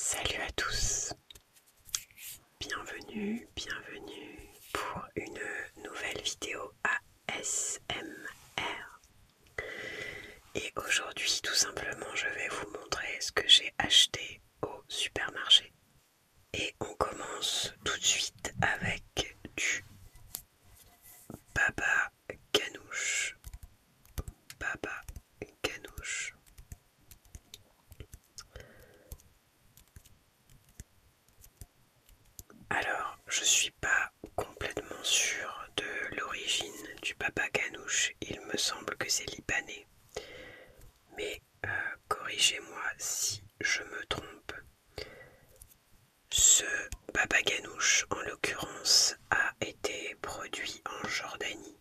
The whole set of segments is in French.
Salut à tous, bienvenue pour une nouvelle vidéo ASMR. Et aujourd'hui, tout simplement, je vais vous montrer ce que j'ai acheté au supermarché. Et on commence tout de suite avec du baba ganoush. Baba ganoush. Alors, je suis pas complètement sûr de l'origine du baba ganoush. Il me semble que c'est libanais. Mais corrigez-moi si je me trompe. Ce baba ganoush, en l'occurrence, a été produit en Jordanie.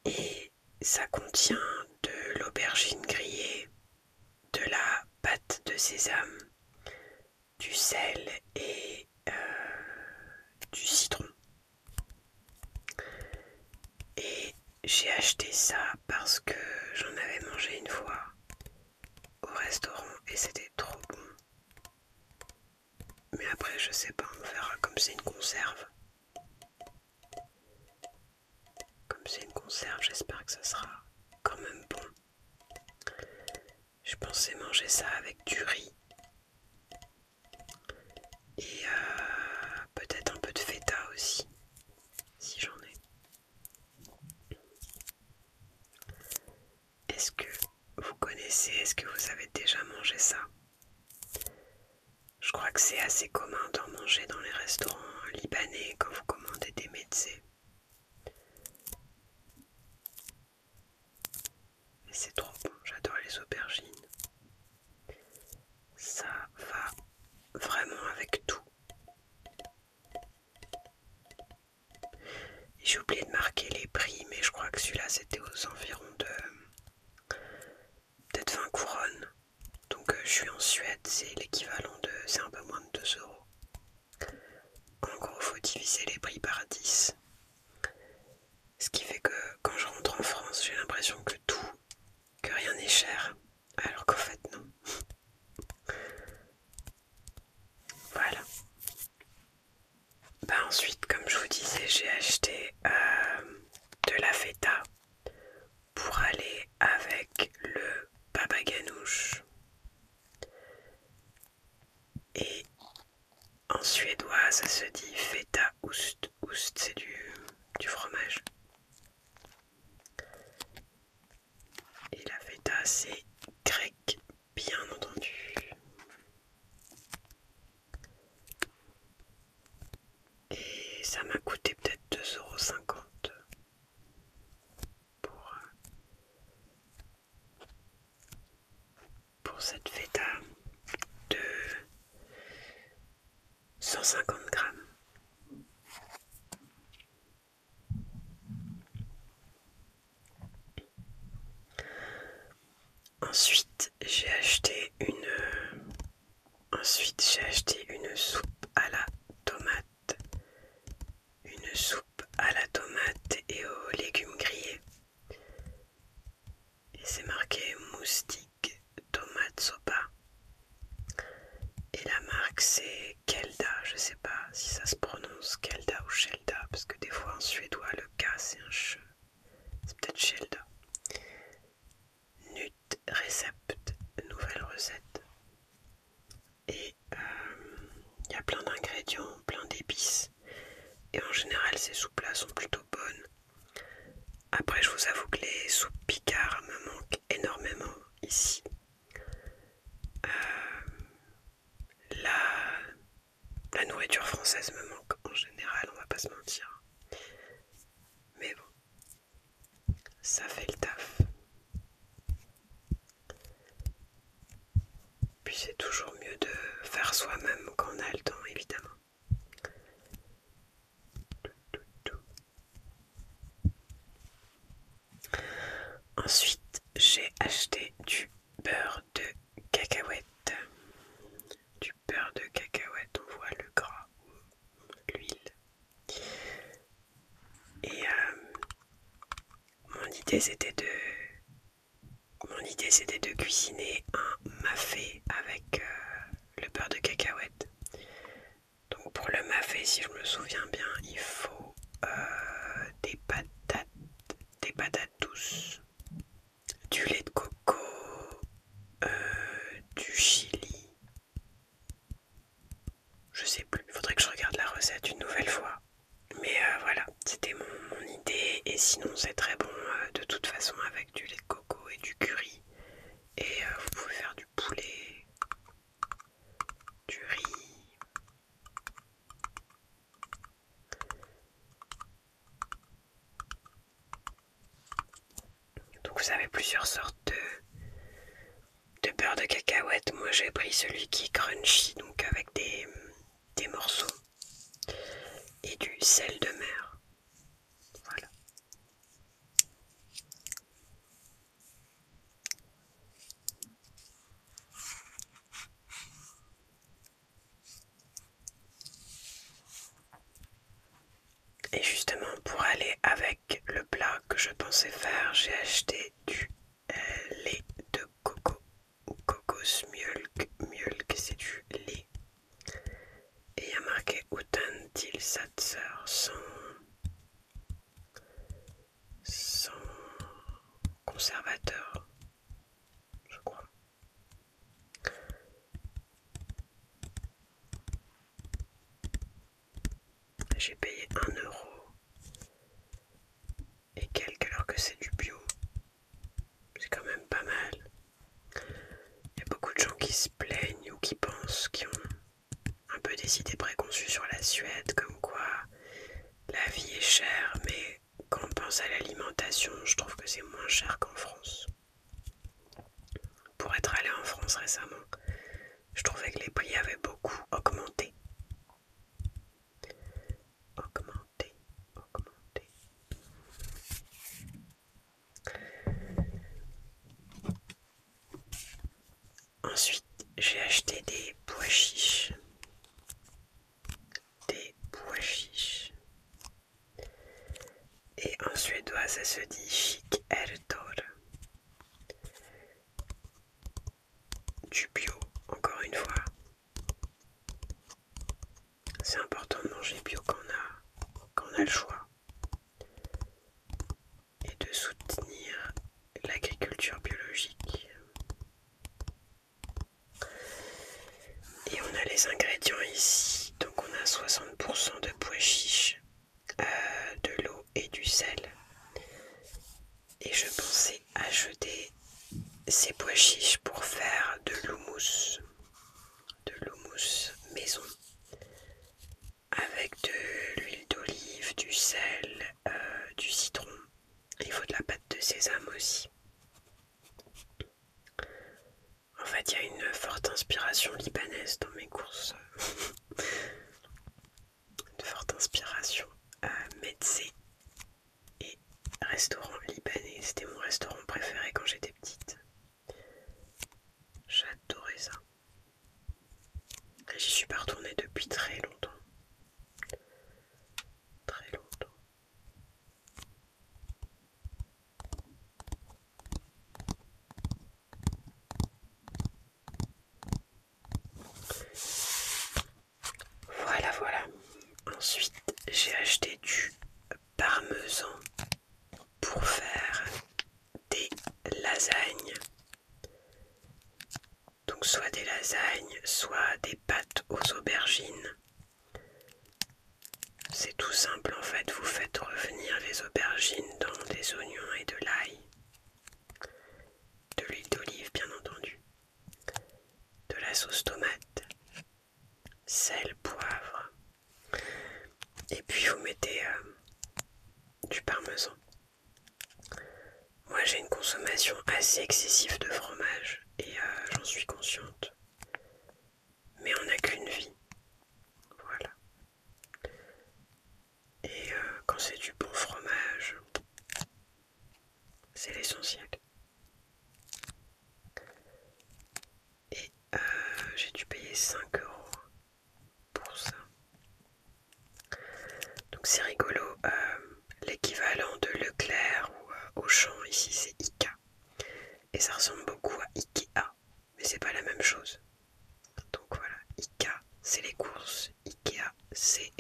Et ça contient de l'aubergine grillée, de la pâte de sésame, du sel et du citron. Et j'ai acheté ça parce que j'en avais mangé une fois au restaurant et c'était trop bon. Mais après, je sais pas, on verra comme c'est une conserve. Comme c'est une conserve, j'espère que ça sera quand même bon. Je pensais manger ça avec du riz et peut-être un peu de feta aussi, si j'en ai. Est-ce que vous connaissez, est-ce que vous avez déjà mangé ça? Je crois que c'est assez commun d'en manger dans les restaurants libanais quand vous commandez des mezzés. Et c'est trop bon, j'adore les aubergines. Ça va vraiment avec tout. J'ai oublié de marquer les prix, mais je crois que celui-là c'était aux environs de peut-être 20 couronnes. Donc je suis en Suède, c'est l'équivalent de... c'est un peu moins de 2 euros. En gros, faut diviser les prix par 10. Ce qui fait que quand je rentre en France, j'ai l'impression que rien n'est cher. Alors qu'en fait non. Voilà. Bah ensuite, comme je vous disais, j'ai acheté de la feta pour aller avec le baba ganoush. Et en suédois, ça se dit feta ost. Ost, c'est du fromage. Et la feta, c'est grec, bien entendu. Et ça m'a coûté peut-être 2,50 € pour cette feta de 150 grammes. Ensuite, j'ai acheté une soupe à la tomate. Une soupe à la tomate et aux légumes grillés. Et c'est marqué moustique tomate sopa. Et la marque c'est Kelda. Je sais pas si ça se prononce Kelda ou Shelda, parce que des fois en suédois le K c'est un che. C'est peut-être Shelda. Nut Recept, nouvelle recette. Et il y a plein d'ingrédients, plein d'épices. Et en général ces soupes-là sont plutôt bonnes. Après je vous avoue que les soupes Picard me manquent énormément ici. La nourriture française me manque en général, on va pas se mentir. Mais bon, ça fait le taf. Puis c'est toujours mieux de faire soi-même quand on a le temps, évidemment. Ensuite, j'ai acheté du beurre de cacahuète. Du beurre de cacahuète, on voit le gras, l'huile. Et mon idée c'était de cuisiner un mafé avec le et si je me souviens bien, il faut des patates douces, du lait de coco, du chili. Je sais plus, faudrait que je regarde la recette une nouvelle fois. Mais voilà, c'était mon idée. Et sinon, c'est très bon de toute façon avec du lait de coco et du curry. Et vous pouvez faire du poulet, du riz. Donc vous avez plusieurs sortes de beurre de cacahuète. Moi j'ai pris celui qui est crunchy, donc avec des morceaux. Et du sel de mer. Voilà. Et justement, pour aller avec le plat que je pensais faire, j'ai acheté du lait de coco ou cocos milk. Milk, c'est du lait. Et il y a marqué Utensilsatzer sans conservateur, je crois. J'ai payé 1 € et quelques alors que c'est du bio. C'est quand même pas mal. Il y a beaucoup de gens qui se plaignent ou qui pensent, qui ont un peu des idées préconçues sur la Suède, comme quoi la vie est chère, mais quand on pense à l'alimentation, je trouve que c'est moins cher qu'en France. Pour être allé en France récemment, je trouvais que les prix avaient beaucoup augmenté. Augmenté, augmenté. Ensuite, j'ai acheté des pois chiches. Des pois chiches. Et en suédois, ça se dit kikärtor. Du bio, encore une fois. C'est important de manger bio quand on a le choix. Et de soutenir l'agriculture biologique. Et on a les ingrédients ici. Donc on a 60% de pois chiches, de l'eau et du sel. Et je pensais acheter ces pois chiches pour faire de l'houmous maison avec de l'huile d'olive, du sel, du citron. Il faut de la pâte de sésame aussi. En fait, il y a une forte inspiration libanaise dans mes courses. Une forte inspiration mezzé et restaurant libanais. C'était mon restaurant préféré quand j'étais petite. J'adorais ça. J'y suis pas retournée depuis très longtemps. Très longtemps. Voilà, voilà. Ensuite, j'ai acheté du parmesan pour faire des lasagnes. Donc soit des lasagnes, soit des pâtes aux aubergines. C'est tout simple en fait, vous faites revenir les aubergines dans des oignons et de l'ail, de l'huile d'olive bien entendu, de la sauce tomate, sel, poivre, et puis vous mettez du parmesan. Moi j'ai une consommation assez excessive de fromage et j'en suis consciente. Mais on n'a qu'une vie. Voilà. Et quand c'est du bon fromage, c'est l'essentiel. Et j'ai dû payer 5 € pour ça. Donc c'est rigolo. L'équivalent de Leclerc ou Auchan ici c'est Ika. Et ça ressemble beaucoup à Ikea. Mais c'est pas la même chose. Donc voilà, Ika c'est les courses. Ikea c'est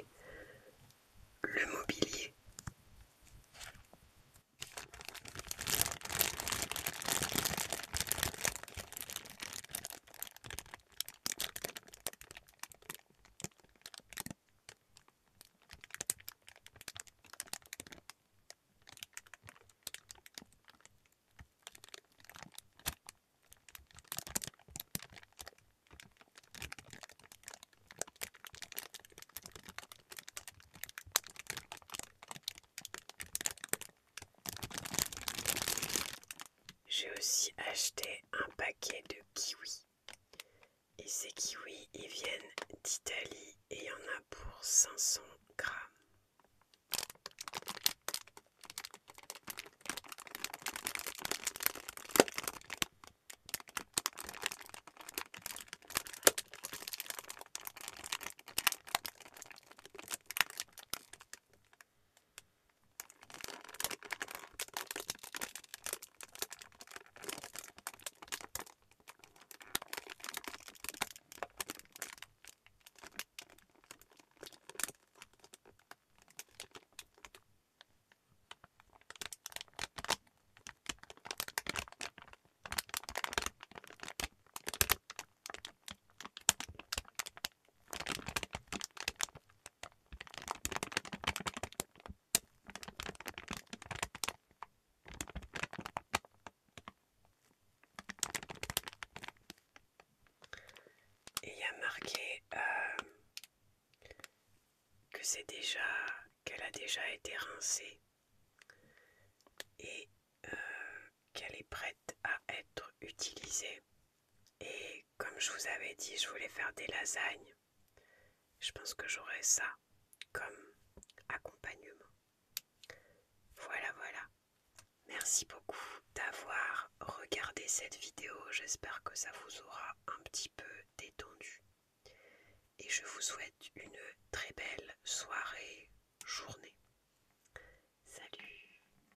kiwis, ils viennent d'Italie et il y en a pour 500 grammes. Et il y a marqué que qu'elle a déjà été rincée et qu'elle est prête à être utilisée. Et comme je vous avais dit, je voulais faire des lasagnes. Je pense que j'aurai ça comme accompagnement. Voilà, voilà. Merci beaucoup d'avoir regardé cette vidéo. J'espère que ça vous aura un petit peu détendu. Et je vous souhaite une très belle soirée, journée.